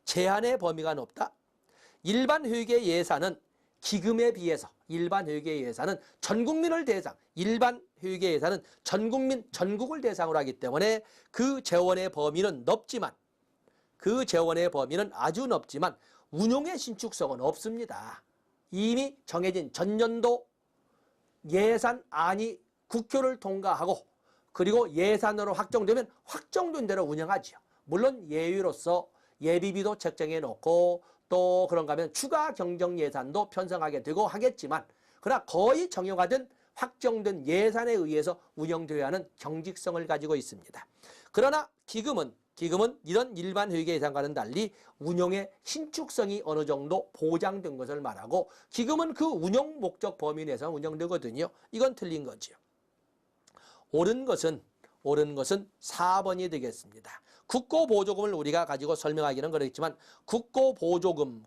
제한의 범위가 높다. 일반회계 예산은 기금에 비해서 일반회계 예산은 전국민을 대상, 일반회계 예산은 전국민, 전국을 대상으로 하기 때문에 그 재원의 범위는 넓지만 그 재원의 범위는 아주 넓지만 운용의 신축성은 없습니다. 이미 정해진 전년도 예산안이 국회를 통과하고 그리고 예산으로 확정되면 확정된 대로 운영하죠. 물론 예외로서 예비비도 책정해 놓고 또 그런가 하면 추가 경정 예산도 편성하게 되고 하겠지만 그러나 거의 정형화된 확정된 예산에 의해서 운영되어야 하는 경직성을 가지고 있습니다. 그러나 기금은 이런 일반 회계 예산과는 달리 운용의 신축성이 어느 정도 보장된 것을 말하고 기금은 그 운용 목적 범위 내에서 운영되거든요. 이건 틀린 거죠. 옳은 것은 옳은 것은 4번이 되겠습니다. 국고보조금을 우리가 가지고 설명하기는 그렇지만 국고보조금은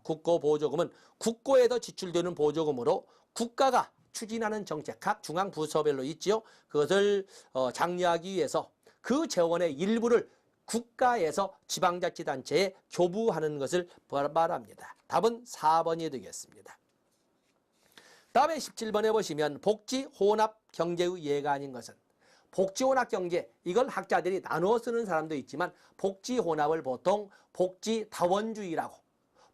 국고에도 지출되는 보조금으로 국가가 추진하는 정책, 각 중앙부서별로 있지요. 그것을 장려하기 위해서 그 재원의 일부를 국가에서 지방자치단체에 교부하는 것을 말합니다. 답은 4번이 되겠습니다. 다음에 17번에 보시면 복지혼합 경제의 예가 아닌 것은, 복지혼합 경제, 이걸 학자들이 나누어 쓰는 사람도 있지만 복지혼합을 보통 복지다원주의라고,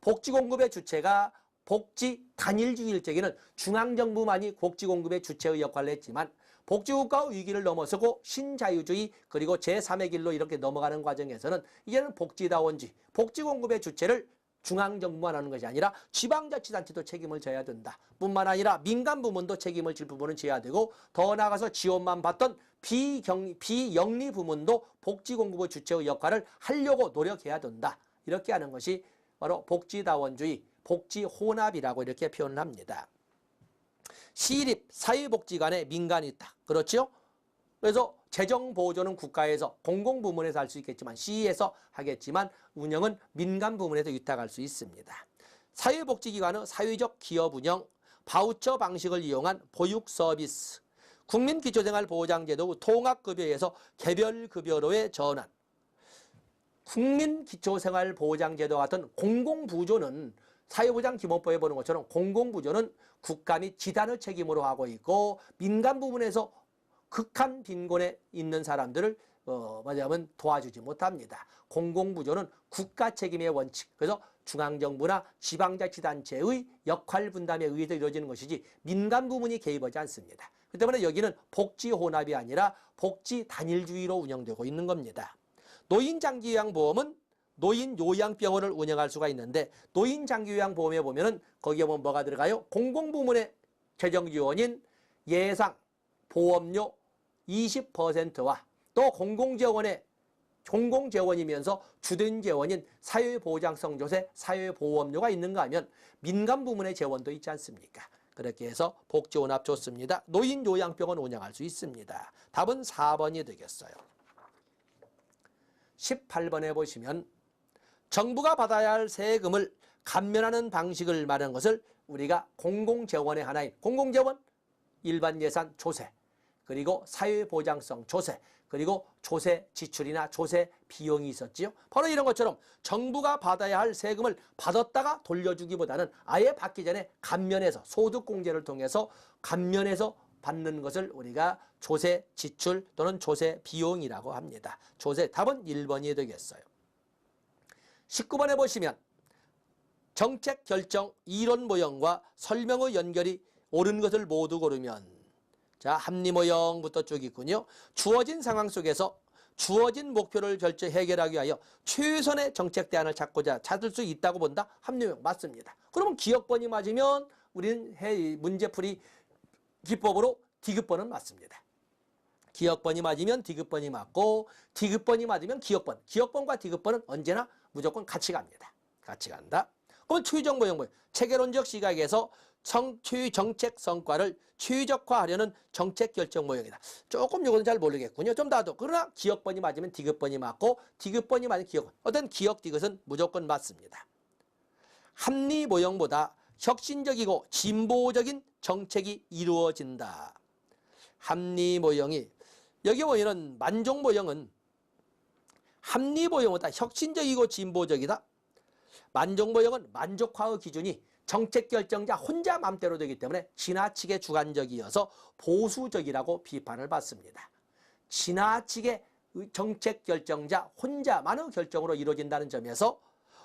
복지공급의 주체가 복지단일주의일 적에는 중앙정부만이 복지공급의 주체의 역할을 했지만 복지국가의 위기를 넘어서고 신자유주의 그리고 제3의 길로 이렇게 넘어가는 과정에서는 이제는 복지다원주의, 복지공급의 주체를 중앙정부만 하는 것이 아니라 지방자치단체도 책임을 져야 된다. 뿐만 아니라 민간부문도 책임을 질 부분은 져야 되고, 더 나아가서 지원만 받던 비영리 부문도 복지공급의 주체의 역할을 하려고 노력해야 된다. 이렇게 하는 것이 바로 복지다원주의, 복지혼합이라고 이렇게 표현을 합니다. 시립, 사회복지관에 민간이 있다. 그렇죠? 그래서 재정보조는 국가에서 공공부문에서 할 수 있겠지만 시에서 하겠지만 운영은 민간부문에서 위탁할 수 있습니다. 사회복지기관은 사회적 기업운영, 바우처 방식을 이용한 보육서비스, 국민기초생활보장제도 통합급여에서 개별급여로의 전환, 국민기초생활보장제도 같은 공공부조는 사회보장기본법에 보는 것처럼 공공부조는 국가 및 지단의 책임으로 하고 있고, 민간 부분에서 극한 빈곤에 있는 사람들을 뭐냐면 도와주지 못합니다. 공공부조는 국가 책임의 원칙, 그래서 중앙정부나 지방자치단체의 역할 분담에 의해서 이루어지는 것이지 민간 부문이 개입하지 않습니다. 그렇기 때문에 여기는 복지혼합이 아니라 복지단일주의로 운영되고 있는 겁니다. 노인장기요양보험은 노인요양병원을 운영할 수가 있는데, 노인장기요양보험에 보면은 거기에 보면 뭐가 들어가요? 공공부문의 재정지원인 예상 보험료 20%와 또 공공재원이면서 주된 재원인 사회보장성 조세, 사회보험료가 있는가 하면 민간부문의 재원도 있지 않습니까? 그렇게 해서 복지혼합 좋습니다. 노인요양병원 운영할 수 있습니다. 답은 4번이 되겠어요. 18번에 보시면 정부가 받아야 할 세금을 감면하는 방식을 말하는 것을 우리가 공공재원의 하나인 공공재원, 일반예산 조세, 그리고 사회보장성 조세, 그리고 조세 지출이나 조세 비용이 있었지요. 바로 이런 것처럼 정부가 받아야 할 세금을 받았다가 돌려주기보다는 아예 받기 전에 감면해서 소득공제를 통해서 감면해서 받는 것을 우리가 조세 지출 또는 조세 비용이라고 합니다. 조세, 답은 1번이 되겠어요. 19번에 보시면 정책 결정 이론 모형과 설명의 연결이 옳은 것을 모두 고르면, 자, 합리 모형부터 쭉 있군요. 주어진 상황 속에서 주어진 목표를 해결하기 위하여 최선의 정책 대안을 찾을 수 있다고 본다. 합리 모형 맞습니다. 그러면 기억번이 맞으면 우리는 문제풀이 기법으로 디귿번은 맞습니다. 기억번이 맞으면 디귿번이 맞고, 디귿번이 맞으면 기억번. 기억번과 디귿번은 언제나 무조건 같이 갑니다. 같이 간다. 그럼 최종 모형 뭐예요? 체계론적 시각에서 정책 성과를 최적화하려는 정책 결정 모형이다. 조금 이거는 잘 모르겠군요. 좀 나도. 그러나 기억번이 맞으면 디귿번이 맞고, 디귿번이 맞으면 기억번. 어떤 기억 디귿은 무조건 맞습니다. 합리 모형보다 혁신적이고 진보적인 정책이 이루어진다. 합리 모형이, 여기 보이는 만족 모형은 합리 모형보다 혁신적이고 진보적이다. 만족 모형은 만족화의 기준이 정책 결정자 혼자 맘대로 되기 때문에 지나치게 주관적이어서 보수적이라고 비판을 받습니다. 지나치게 정책 결정자 혼자만의 결정으로 이루어진다는 점에서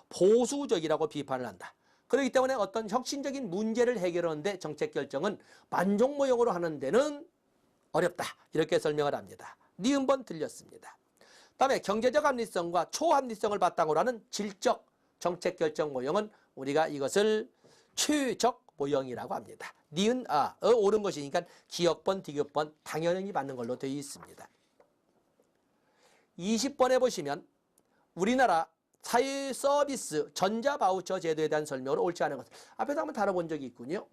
보수적이라고 비판을 한다. 그렇기 때문에 어떤 혁신적인 문제를 해결하는데 정책 결정은 만족 모형으로 하는 데는 어렵다. 이렇게 설명을 합니다. 니은번 틀렸습니다. 다음에 경제적 합리성과 초합리성을 바탕으로 하는 질적 정책 결정 모형은 우리가 이것을 최적 모형이라고 합니다. 니은 옳은 것이니까 기억번, 디귿번 당연히 맞는 걸로 되어 있습니다. 20번에 보시면 우리나라 사회 서비스 전자바우처 제도에 대한 설명으로 옳지 않은 것. 앞에서 한번 다뤄본 적이 있군요.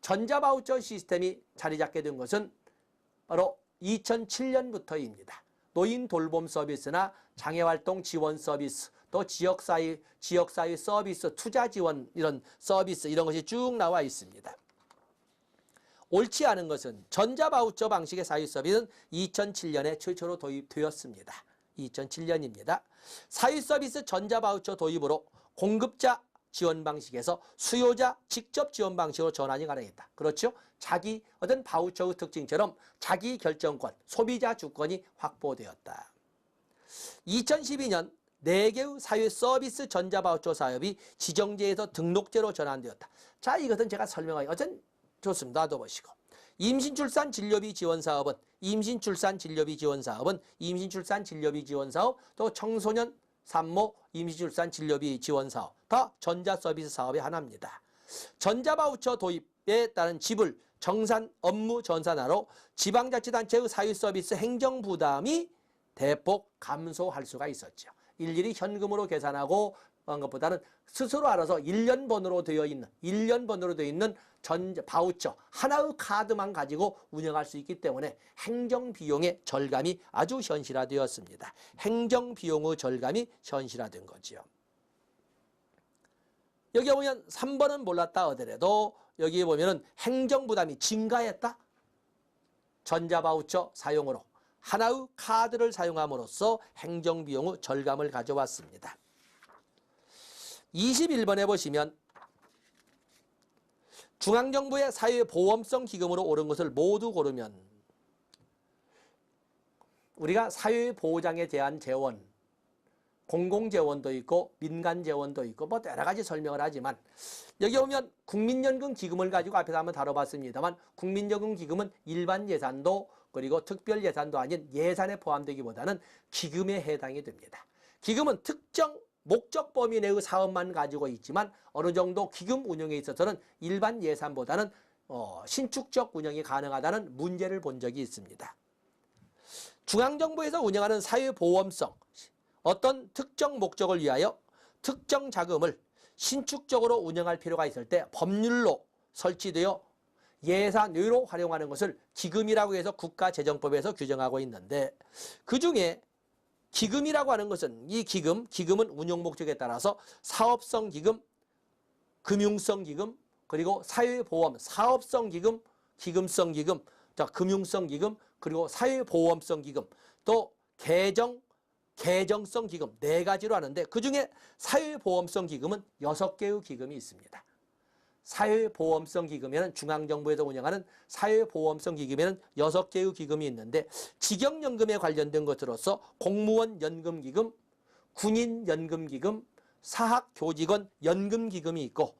전자바우처 시스템이 자리 잡게 된 것은 바로 2007년부터입니다. 노인 돌봄 서비스나 장애활동 지원 서비스, 또 지역사회 서비스, 투자 지원 이런 서비스 이런 것이 쭉 나와 있습니다. 옳지 않은 것은 전자바우처 방식의 사회 서비스는 2007년에 최초로 도입되었습니다. 2007년입니다. 사회 서비스 전자바우처 도입으로 공급자 지원 방식에서 수요자 직접 지원 방식으로 전환이 가능했다. 그렇죠? 자기 어떤 바우처의 특징처럼 자기 결정권, 소비자 주권이 확보되었다. 2012년 4개의 사회 서비스 전자바우처 사업이 지정제에서 등록제로 전환되었다. 자, 이것은 제가 설명하기 어전 좋습니다. 놔둬보시고. 임신출산 진료비 지원 사업은 임신출산 진료비 지원 사업, 또 청소년 산모 임신출산 진료비 지원 사업 다 전자서비스 사업의 하나입니다. 전자바우처 도입에 따른 지불, 정산, 업무 전산화로 지방자치단체의 사회서비스 행정부담이 대폭 감소할 수가 있었죠. 일일이 현금으로 계산하고 한 것보다는 스스로 알아서 1년번호로 되어 있는 바우처 하나의 카드만 가지고 운영할 수 있기 때문에 행정비용의 절감이 아주 현실화되었습니다. 행정비용의 절감이 현실화된 거죠. 여기 보면 3번은 몰랐다 하더라도 여기 보면은 행정부담이 증가했다. 전자바우처 사용으로 하나의 카드를 사용함으로써 행정비용의 절감을 가져왔습니다. 21번에 보시면 중앙정부의 사회보험성 기금으로 옳은 것을 모두 고르면 우리가 사회보장에 대한 재원, 공공재원도 있고 민간재원도 있고 뭐 여러 가지 설명을 하지만 여기 보면 국민연금 기금을 가지고 앞에서 한번 다뤄봤습니다만 국민연금 기금은 일반 예산도 그리고 특별 예산도 아닌 예산에 포함되기보다는 기금에 해당이 됩니다. 기금은 특정 목적 범위 내의 사업만 가지고 있지만 어느 정도 기금 운영에 있어서는 일반 예산보다는 신축적 운영이 가능하다는 문제를 본 적이 있습니다. 중앙정부에서 운영하는 사회보험성, 어떤 특정 목적을 위하여 특정 자금을 신축적으로 운영할 필요가 있을 때 법률로 설치되어 예산외로 활용하는 것을 기금이라고 해서 국가재정법에서 규정하고 있는데 그중에 기금이라고 하는 것은 이 기금은 운용 목적에 따라서 사업성 기금, 금융성 기금, 그리고 사회보험, 사업성 기금, 기금성 기금, 금융성 기금, 그리고 사회보험성 기금, 또 계정성 기금 4가지로 하는데 그중에 사회보험성 기금은 6개의 기금이 있습니다. 사회보험성 기금에는 중앙정부에서 운영하는 사회보험성 기금에는 6개의 기금이 있는데 직영연금에 관련된 것으로서 공무원 연금기금, 군인연금기금, 사학교직원 연금기금이 있고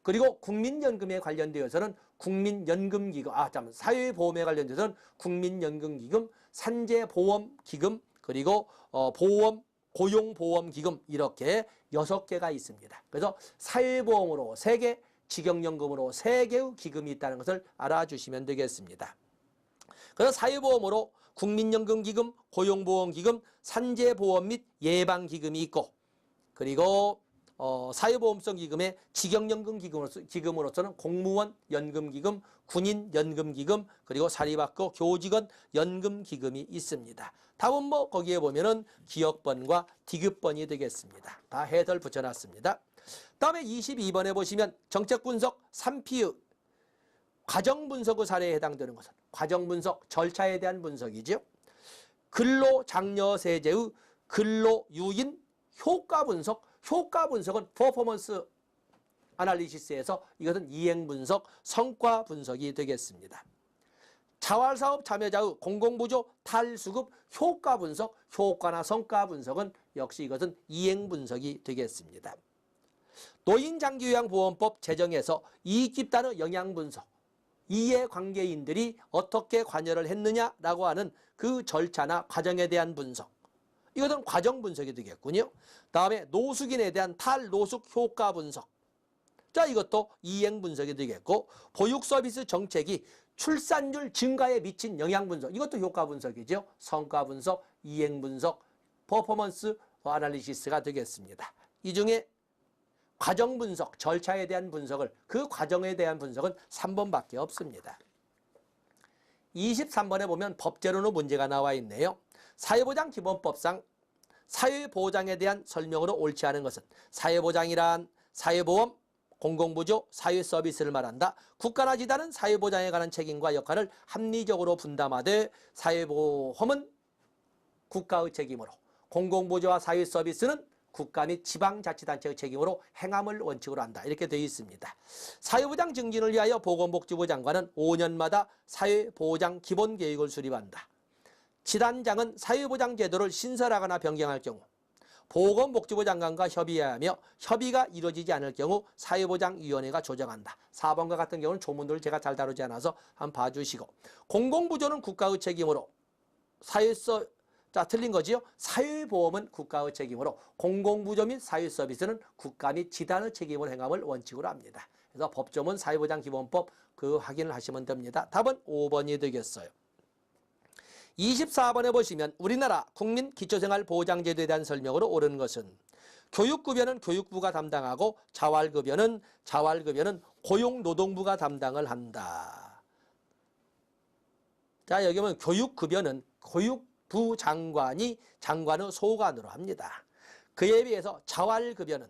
그리고 국민연금에 관련되어서는 국민연금기금, 사회보험에 관련돼서는 국민연금기금, 산재보험기금, 그리고 고용보험기금 이렇게 6개가 있습니다. 그래서 사회보험으로 3개, 직영연금으로 3개의 기금이 있다는 것을 알아주시면 되겠습니다. 그래서 사회보험으로 국민연금기금, 고용보험기금, 산재보험 및 예방기금이 있고 그리고 사회보험성 기금의 직영연금기금으로서는 공무원 연금기금, 군인연금기금, 그리고 사립학교 교직원 연금기금이 있습니다. 답은 뭐 거기에 보면은 기억번과 디귿번이 되겠습니다. 다 해설 붙여놨습니다. 다음에 22번에 보시면 정책분석 3P의 과정분석의 사례에 해당되는 것은 과정분석, 절차에 대한 분석이죠. 근로장려세제의 근로유인 효과분석, 효과분석은 퍼포먼스 아날리시스에서 이것은 이행분석, 성과분석이 되겠습니다. 자활사업 참여자의 공공부조 탈수급 효과분석, 효과나 성과분석은 역시 이것은 이행분석이 되겠습니다. 노인장기요양보험법 제정에서 이익집단의 영향분석, 이해관계인들이 어떻게 관여를 했느냐라고 하는 그 절차나 과정에 대한 분석, 이것은 과정 분석이 되겠군요. 다음에 노숙인에 대한 탈노숙 효과 분석, 자 이것도 이행 분석이 되겠고 보육 서비스 정책이 출산율 증가에 미친 영향 분석, 이것도 효과 분석이죠. 성과 분석, 이행 분석, 퍼포먼스 아날리시스가 되겠습니다. 이 중에 과정 분석, 절차에 대한 분석을, 그 과정에 대한 분석은 3번밖에 없습니다. 23번에 보면 법제로는 문제가 나와 있네요. 사회보장기본법상 사회보장에 대한 설명으로 옳지 않은 것은 사회보장이란 사회보험, 공공부조, 사회서비스를 말한다. 국가나 지자는 사회보장에 관한 책임과 역할을 합리적으로 분담하되 사회보험은 국가의 책임으로, 공공부조와 사회서비스는 국가 및 지방자치단체의 책임으로 행함을 원칙으로 한다. 이렇게 되어 있습니다. 사회보장 증진을 위하여 보건복지부 장관은 5년마다 사회보장 기본계획을 수립한다. 지단장은 사회보장 제도를 신설하거나 변경할 경우 보건복지부 장관과 협의하며 협의가 이루어지지 않을 경우 사회보장위원회가 조정한다. 4번과 같은 경우는 조문들을 제가 잘 다루지 않아서 한번 봐주시고, 공공부조는 국가의 책임으로, 자, 틀린 거지요. 사회보험은 국가의 책임으로, 공공부조 및 사회서비스는 국가 및 지단의 책임을 행함을 원칙으로 합니다. 그래서 법조문 사회보장기본법 그 확인을 하시면 됩니다. 답은 5번이 되겠어요. 24번에 보시면 우리나라 국민기초생활보장제도에 대한 설명으로 옳은 것은 교육급여는 교육부가 담당하고 자활급여는 고용노동부가 담당을 한다. 자, 여기 보면 교육급여는 교육부 장관의 소관으로 합니다. 그에 비해서 자활급여는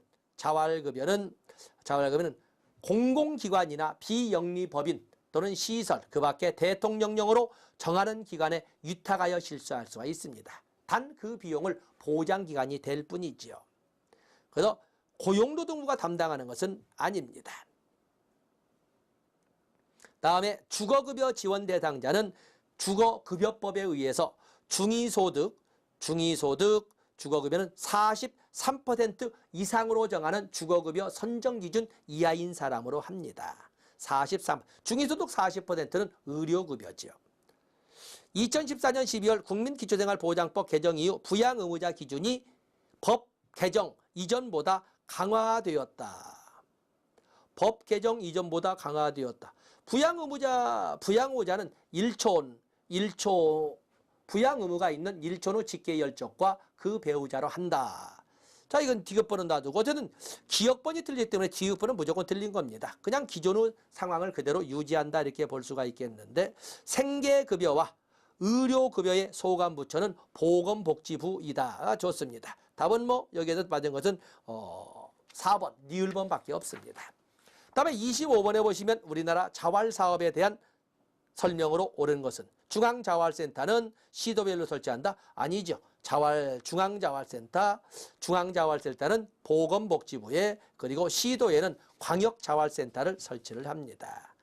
공공기관이나 비영리법인 또는 시설, 그 밖에 대통령령으로 정하는 기관에 위탁하여 실시할 수가 있습니다. 단 그 비용을 보장기관이 될 뿐이지요. 그래서 고용노동부가 담당하는 것은 아닙니다. 다음에 주거급여 지원 대상자는 주거급여법에 의해서 중위소득 주거급여는 43% 이상으로 정하는 주거급여 선정기준 이하인 사람으로 합니다. 43, 중위소득 40%는 의료급여지요. 2014년 12월 국민기초생활보장법 개정 이후 부양의무자 기준이 법 개정 이전보다 강화되었다. 법 개정 이전보다 강화되었다. 부양의무자는 1촌 부양의무가 있는 1촌의 직계열족과 그 배우자로 한다. 자, 이건 디귿번은 놔두고 어쨌든 기억번이 틀리기 때문에 디귿번은 무조건 틀린 겁니다. 그냥 기존의 상황을 그대로 유지한다 이렇게 볼 수가 있겠는데, 생계급여와 의료급여의 소관부처는 보건복지부이다. 좋습니다. 답은 여기에서 맞은 것은 4번, 니을번밖에 없습니다. 다음에 25번에 보시면 우리나라 자활사업에 대한 설명으로 옳은 것은 중앙자활센터는 시도별로 설치한다? 아니죠. 중앙자활센터는 보건복지부에, 그리고 시도에는 광역자활센터를 설치를 합니다.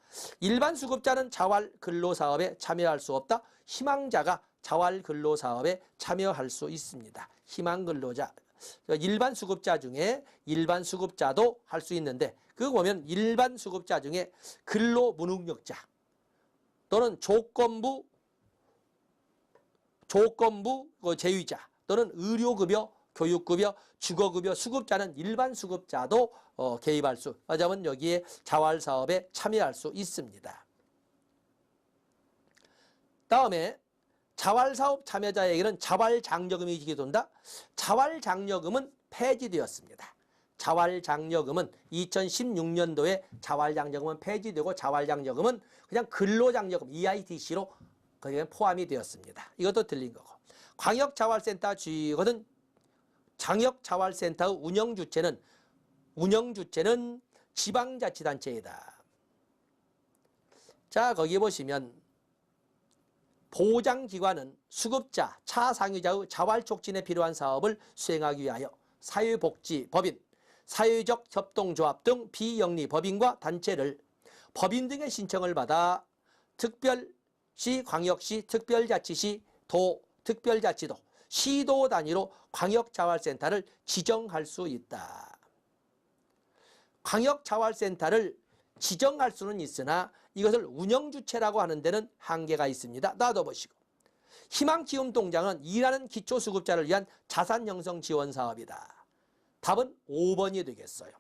일반 수급자는 자활근로사업에 참여할 수 없다? 희망자가 자활근로사업에 참여할 수 있습니다. 희망근로자. 일반 수급자 중에 일반 수급자도 할 수 있는데, 그거 보면 일반 수급자 중에 근로무능력자 또는 조건부 제휴자 또는 의료급여, 교육급여, 주거급여 수급자는 일반 수급자도 개입할 수, 하자면 여기에 자활사업에 참여할 수 있습니다. 다음에 자활사업 참여자에게는 자활장려금이 지급된다. 자활장려금은 폐지되었습니다. 자활장려금은 2016년도에 자활장려금은 폐지되고 자활장려금은 그냥 근로장려금 EITC로 거기에 포함이 되었습니다. 이것도 틀린 거고. 광역자활센터 주의거든 광역자활센터의 운영주체는 지방자치단체이다. 자, 거기 보시면 보장기관은 수급자, 차상위자의 자활촉진에 필요한 사업을 수행하기 위하여 사회복지법인, 사회적 협동조합 등 비영리 법인과 단체를 법인 등의 신청을 받아 특별시, 광역시, 특별자치시, 도, 특별자치도, 시도 단위로 광역자활센터를 지정할 수 있다. 광역자활센터를 지정할 수는 있으나 이것을 운영주체라고 하는 데는 한계가 있습니다. 놔둬보시고. 희망키움동장은 일하는 기초수급자를 위한 자산형성지원사업이다. 답은 5번이 되겠어요.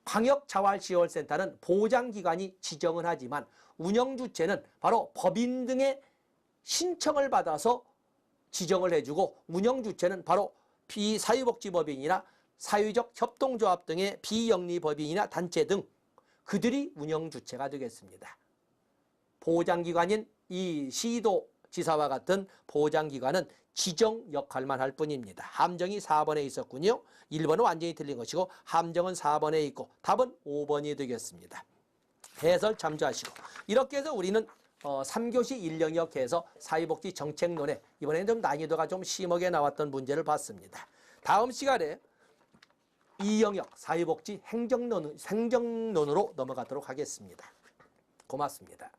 광역자활지원센터는 보장기관이 지정을 하지만 운영주체는 바로 법인 등의 신청을 받아서 지정을 해주고, 운영주체는 바로 비사회복지법인이나 사회적 협동조합 등의 비영리법인이나 단체 등 그들이 운영주체가 되겠습니다. 보장기관인 이 시도, 지사와 같은 보장기관은 지정 역할만 할 뿐입니다. 함정이 4번에 있었군요. 1번은 완전히 틀린 것이고 함정은 4번에 있고 답은 5번이 되겠습니다. 해설 참조하시고 이렇게 해서 우리는 3교시 1영역에서 사회복지 정책론에 이번에는 좀 난이도가 좀 심하게 나왔던 문제를 봤습니다. 다음 시간에 2영역 사회복지 행정론으로 넘어가도록 하겠습니다. 고맙습니다.